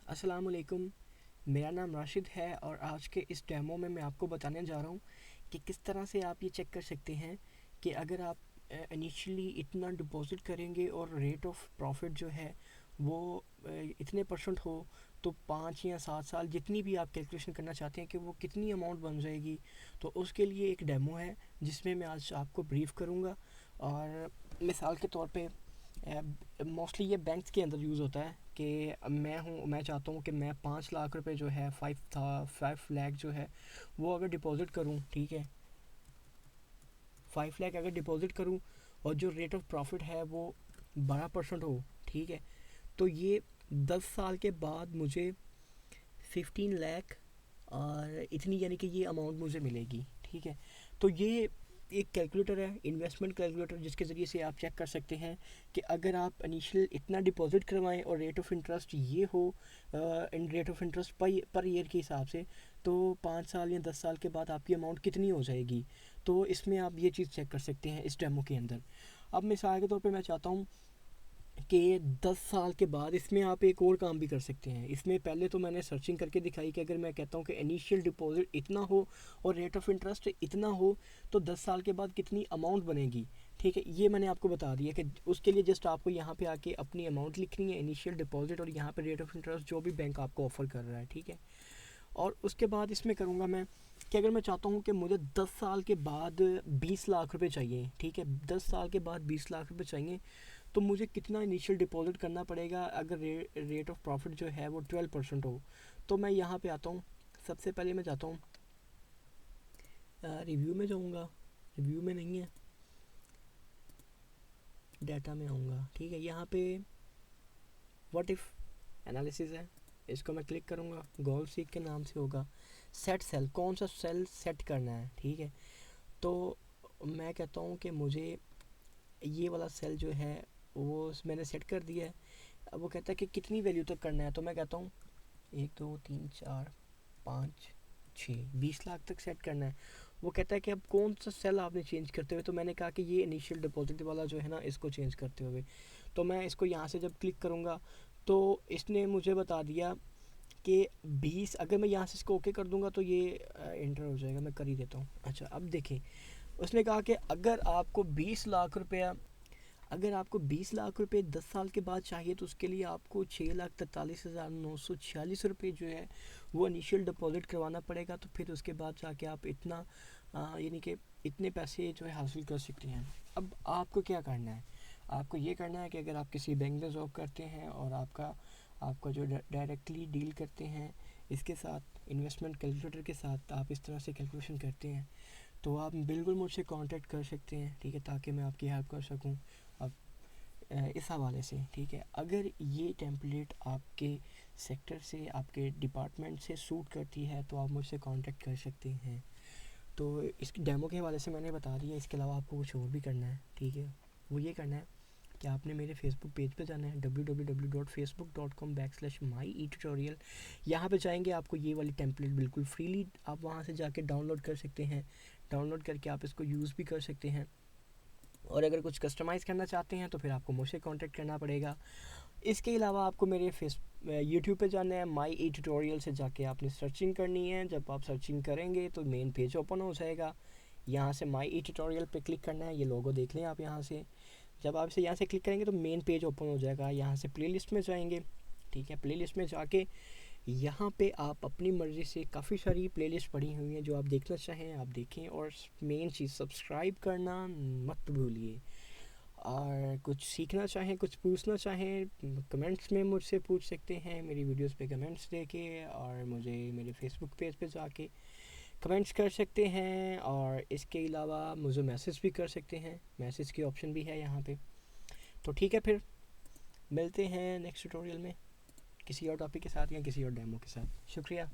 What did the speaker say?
अस्सलाम वालेकुम। मेरा नाम राशिद है और आज के इस डेमो में मैं आपको बताने जा रहा हूँ कि किस तरह से आप ये चेक कर सकते हैं कि अगर आप इनिशियली इतना डिपॉज़िट करेंगे और रेट ऑफ प्रॉफिट जो है वो इतने परसेंट हो तो 5 या 7 साल जितनी भी आप कैलकुलेशन करना चाहते हैं कि वो कितनी अमाउंट बन जाएगी। तो उसके लिए एक डेमो है जिसमें मैं आज आपको ब्रीफ करूँगा। और मिसाल के तौर पे मोस्टली ये बैंक्स के अंदर यूज़ होता है कि मैं चाहता हूँ कि मैं 5 लाख रुपए जो है 5 लाख जो है वो अगर डिपॉज़िट करूँ, ठीक है, 5 लाख अगर डिपॉज़िट करूँ और जो रेट ऑफ प्रॉफिट है वो 12% हो, ठीक है, तो ये 10 साल के बाद मुझे 15 लाख और इतनी यानी कि ये अमाउंट मुझे मिलेगी, ठीक है। तो ये एक कैलकुलेटर है, इन्वेस्टमेंट कैलकुलेटर, जिसके ज़रिए से आप चेक कर सकते हैं कि अगर आप इनिशियल इतना डिपॉजिट करवाएं और रेट ऑफ इंटरेस्ट ये हो, इन rate of interest per year के हिसाब से, तो 5 साल या 10 साल के बाद आपकी अमाउंट कितनी हो जाएगी। तो इसमें आप ये चीज़ चेक कर सकते हैं इस डेमो के अंदर। अब मिसाल के तौर पे मैं चाहता हूँ कि 10 साल के बाद इसमें आप एक और काम भी कर सकते हैं। इसमें पहले तो मैंने सर्चिंग करके दिखाई कि अगर मैं कहता हूँ कि इनिशियल डिपॉजिट इतना हो और रेट ऑफ इंटरेस्ट इतना हो तो 10 साल के बाद कितनी अमाउंट बनेगी, ठीक है, ये मैंने आपको बता दिया कि उसके लिए जस्ट आपको यहाँ पे आके अपनी अमाउंट लिखनी है, इनिशियल डिपॉजिट, और यहाँ पे रेट ऑफ इंटरेस्ट जो भी बैंक आपको ऑफर कर रहा है, ठीक है। और उसके बाद इसमें करूँगा मैं कि अगर मैं चाहता हूँ कि मुझे 10 साल के बाद 20 लाख रुपए चाहिए, ठीक है, 10 साल के बाद 20 लाख रुपए चाहिए, तो मुझे कितना इनिशियल डिपॉजिट करना पड़ेगा अगर रेट ऑफ प्रॉफिट जो है वो 12% हो। तो मैं यहाँ पे आता हूँ, सबसे पहले मैं जाता हूँ रिव्यू में जाऊँगा, रिव्यू में नहीं है, डाटा में आऊँगा, ठीक है, यहाँ पे व्हाट इफ़ एनालिसिस है, इसको मैं क्लिक करूँगा, गोल सीक के नाम से होगा, सेट सेल, कौन सा सेल सेट करना है, ठीक है। तो मैं कहता हूँ कि मुझे ये वाला सेल जो है वो मैंने सेट कर दिया है। अब वो कहता है कि कितनी वैल्यू तक करना है, तो मैं कहता हूँ 1 2 3 4 5 6 20 लाख तक सेट करना है। वो कहता है कि अब कौन सा सेल आपने चेंज करते हुए, तो मैंने कहा कि ये इनिशियल डिपॉजिट वाला जो है ना इसको चेंज करते हुए। तो मैं इसको यहाँ से जब क्लिक करूँगा तो इसने मुझे बता दिया कि 20, अगर मैं यहाँ से इसको ओके कर दूँगा तो ये इंटर हो जाएगा, मैं कर ही देता हूँ। अच्छा, अब देखें, उसने कहा कि अगर आपको 20 लाख रुपए 10 साल के बाद चाहिए तो उसके लिए आपको 6,43,946 रुपये जो है वो इनिशियल डिपॉजिट करवाना पड़ेगा। तो फिर उसके बाद जाके आप इतना यानी कि इतने पैसे जो है हासिल कर सकते हैं। अब आपको क्या करना है, आपको ये करना है कि अगर आप किसी बैंक में जॉब करते हैं और आपका आपका जो डायरेक्टली डील करते हैं इसके साथ, इन्वेस्टमेंट कैलकुलेटर के साथ, आप इस तरह से कैलकुलेशन करते हैं तो आप बिल्कुल मुझसे कांटेक्ट कर सकते हैं, ठीक है, ताकि मैं आपकी हेल्प कर सकूं। अब इस हवाले से, ठीक है, अगर ये टेम्पलेट आपके सेक्टर से, आपके डिपार्टमेंट से सूट करती है तो आप मुझसे कांटेक्ट कर सकते हैं। तो इस डेमो के हवाले से मैंने बता दिया, इसके अलावा आपको कुछ और भी करना है, ठीक है, वो ये करना है कि आपने मेरे फेसबुक पेज पे जाना है www.facebook.com/myetutorial। यहाँ पे जाएंगे, आपको ये वाली टेम्पलेट बिल्कुल फ्रीली आप वहाँ से जाके डाउनलोड कर सकते हैं। डाउनलोड करके आप इसको यूज़ भी कर सकते हैं, और अगर कुछ कस्टमाइज़ करना चाहते हैं तो फिर आपको मुझसे कांटेक्ट करना पड़ेगा। इसके अलावा आपको मेरे यूट्यूब पे जाना है, माई ई ट्यूटोरियल से जाके आपने सर्चिंग करनी है। जब आप सर्चिंग करेंगे तो मेन पेज ओपन हो जाएगा, यहाँ से माई ई ट्यूटोरियल पे क्लिक करना है, ये लोगो देख लें आप यहाँ से। जब आप इसे यहाँ से क्लिक करेंगे तो मेन पेज ओपन हो जाएगा, यहाँ से प्लेलिस्ट में जाएंगे, ठीक है, प्लेलिस्ट में जाके यहाँ पे आप अपनी मर्ज़ी से काफ़ी सारी प्लेलिस्ट पड़ी हुई हैं, जो आप देखना चाहें आप देखें, और मेन चीज़ सब्सक्राइब करना मत भूलिए। और कुछ सीखना चाहें, कुछ पूछना चाहें, कमेंट्स में मुझसे पूछ सकते हैं, मेरी वीडियोस पे कमेंट्स देके, और मुझे मेरे फेसबुक पेज पे जाके कमेंट्स कर सकते हैं। और इसके अलावा मुझे मैसेज भी कर सकते हैं, मैसेज की ऑप्शन भी है यहाँ पे। तो ठीक है, फिर मिलते हैं नेक्स्ट ट्यूटोरियल में किसी और टॉपिक के साथ या किसी और डेमो के साथ। शुक्रिया।